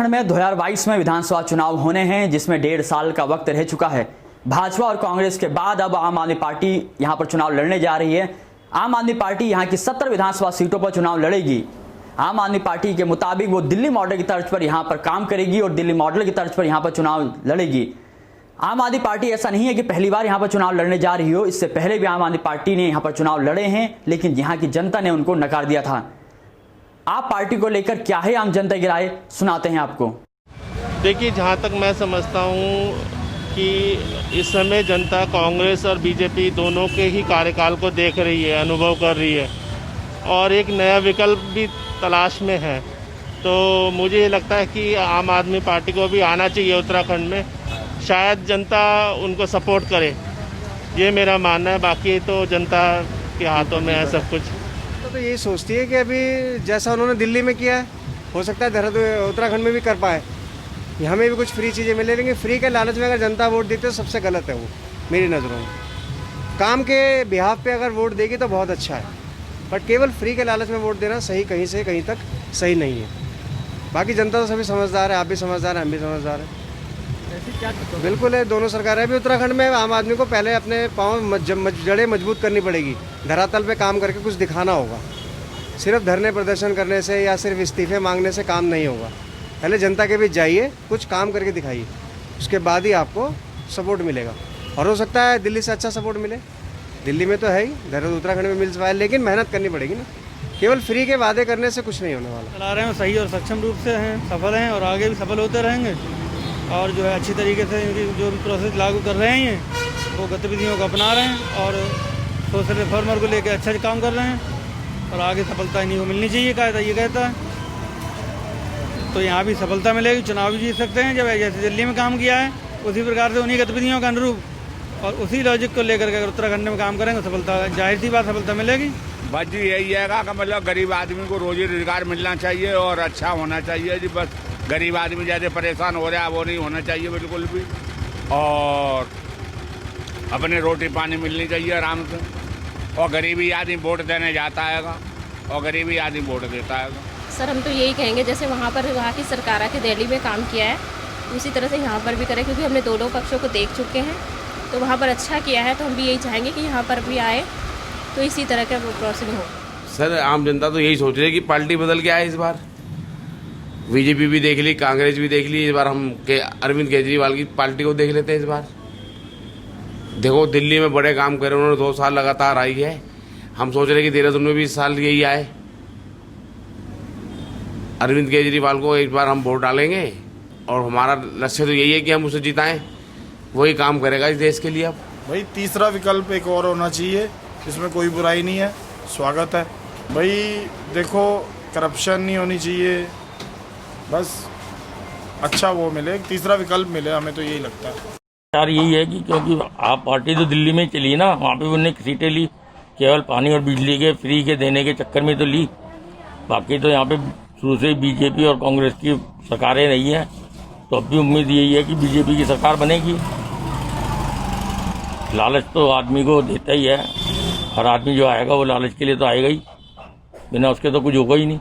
उत्तराखंड में 2022 में विधानसभा चुनाव होने हैं, जिसमें 1.5 साल का वक्त रह चुका है। भाजपा और कांग्रेस के बाद अब आम आदमी पार्टी यहां पर चुनाव लड़ने जा रही है। आम आदमी पार्टी यहां की 70 विधानसभा सीटों पर चुनाव लड़ेगी। आम आदमी पार्टी के मुताबिक वो दिल्ली मॉडल की तर्ज पर यहां पर काम करेगी और दिल्ली मॉडल की तर्ज पर यहां पर चुनाव लड़ेगी। आम आदमी पार्टी ऐसा नहीं है कि पहली बार यहां पर चुनाव लड़ने जा रही हो। इससे पहले भी आम आदमी पार्टी ने यहां पर चुनाव लड़े हैं, लेकिन यहां की जनता ने उनको नकार दिया था। आप पार्टी को लेकर क्या है आम जनता की राय, सुनाते हैं आपको। देखिए, जहाँ तक मैं समझता हूँ कि इस समय जनता कांग्रेस और बीजेपी दोनों के ही कार्यकाल को देख रही है, अनुभव कर रही है और एक नया विकल्प भी तलाश में है। तो मुझे ये लगता है कि आम आदमी पार्टी को भी आना चाहिए उत्तराखंड में, शायद जनता उनको सपोर्ट करे, ये मेरा मानना है। बाकी तो जनता के हाथों में है सब कुछ। तो यही सोचती है कि अभी जैसा उन्होंने दिल्ली में किया है, हो सकता है देहरादून उत्तराखंड में भी कर पाए, हमें भी कुछ फ्री चीज़ें मिले। लेकिन फ्री के लालच में अगर जनता वोट देती है तो सबसे गलत है वो, मेरी नज़रों में। काम के बिहाफ पे अगर वोट देगी तो बहुत अच्छा है, बट केवल फ्री के लालच में वोट देना सही कहीं से कहीं तक सही नहीं है। बाकी जनता तो सभी समझदार है, आप भी समझदार हैं, हम भी समझदार हैं। बिल्कुल है, दोनों सरकारें। अभी उत्तराखंड में आम आदमी को पहले अपने पाँव जड़ें मजबूत करनी पड़ेगी, धरातल पे काम करके कुछ दिखाना होगा। सिर्फ धरने प्रदर्शन करने से या सिर्फ इस्तीफे मांगने से काम नहीं होगा। पहले जनता के बीच जाइए, कुछ काम करके दिखाइए, उसके बाद ही आपको सपोर्ट मिलेगा। और हो सकता है दिल्ली से अच्छा सपोर्ट मिले। दिल्ली में तो है ही, देहरादून उत्तराखंड में मिल पाए, लेकिन मेहनत करनी पड़ेगी ना। केवल फ्री के वादे करने से कुछ नहीं होने वाला। चला रहे हैं, सही और सक्षम रूप से हैं, सफल हैं और आगे भी सफल होते रहेंगे। और जो है अच्छी तरीके से इनकी जो भी प्रोसेस लागू कर रहे हैं वो गतिविधियों को अपना रहे हैं और सोशल रिफॉर्मर को लेकर अच्छा काम कर रहे हैं और आगे सफलता इन्हीं को मिलनी चाहिए, ये कहता है। तो यहाँ भी सफलता मिलेगी, चुनाव भी जीत सकते हैं। जब जैसे दिल्ली में काम किया है उसी प्रकार से उन्हीं गतिविधियों के अनुरूप और उसी लॉजिक को लेकर के अगर उत्तराखंड में काम करेंगे सफलता, जाहिर सी बात सफलता मिलेगी। बस जी यही है कि मतलब गरीब आदमी को रोजी रोजगार मिलना चाहिए और अच्छा होना चाहिए जी। बस गरीब आदमी जैसे परेशान हो रहा है वो नहीं होना चाहिए बिल्कुल भी, और अपने रोटी पानी मिलनी चाहिए आराम से। और गरीबी आदमी वोट देने जाता है और गरीबी आदमी वोट देता है। सर, हम तो यही कहेंगे जैसे वहाँ पर वहाँ की सरकार के दिल्ली में काम किया है उसी तरह से यहाँ पर भी करें, क्योंकि हमने दोनों पक्षों को देख चुके हैं। तो वहाँ पर अच्छा किया है, तो हम भी यही चाहेंगे कि यहाँ पर भी आए तो इसी तरह का प्रोसेस हो। सर, आम जनता तो यही सोच रही है कि पार्टी बदल के आए इस बार। बीजेपी भी देख ली, कांग्रेस भी देख ली, इस बार हम अरविंद केजरीवाल की पार्टी को देख लेते हैं इस बार। देखो, दिल्ली में बड़े काम करे उन्होंने, 2 साल लगातार आई है। हम सोच रहे कि देहरादून में भी इस साल यही आए। अरविंद केजरीवाल को एक बार हम वोट डालेंगे और हमारा लक्ष्य तो यही है कि हम उसे जिताएं, वही काम करेगा इस देश के लिए। अब भाई तीसरा विकल्प एक और होना चाहिए, इसमें कोई बुराई नहीं है, स्वागत है। भाई देखो, करप्शन नहीं होनी चाहिए, बस अच्छा वो मिले, तीसरा विकल्प मिले, हमें तो यही लगता है। यार यही है कि क्योंकि आप पार्टी तो दिल्ली में चली ना, वहाँ पे उन्होंने सीटें ली केवल पानी और बिजली के फ्री के देने के चक्कर में तो ली। बाकी तो यहाँ पे शुरू से बीजेपी और कांग्रेस की सरकारें रही हैं, तो अब भी उम्मीद यही है कि बीजेपी की सरकार बनेगी। लालच तो आदमी को देता ही है, हर आदमी जो आएगा वो लालच के लिए तो आएगा ही, बिना उसके तो कुछ होगा ही नहीं।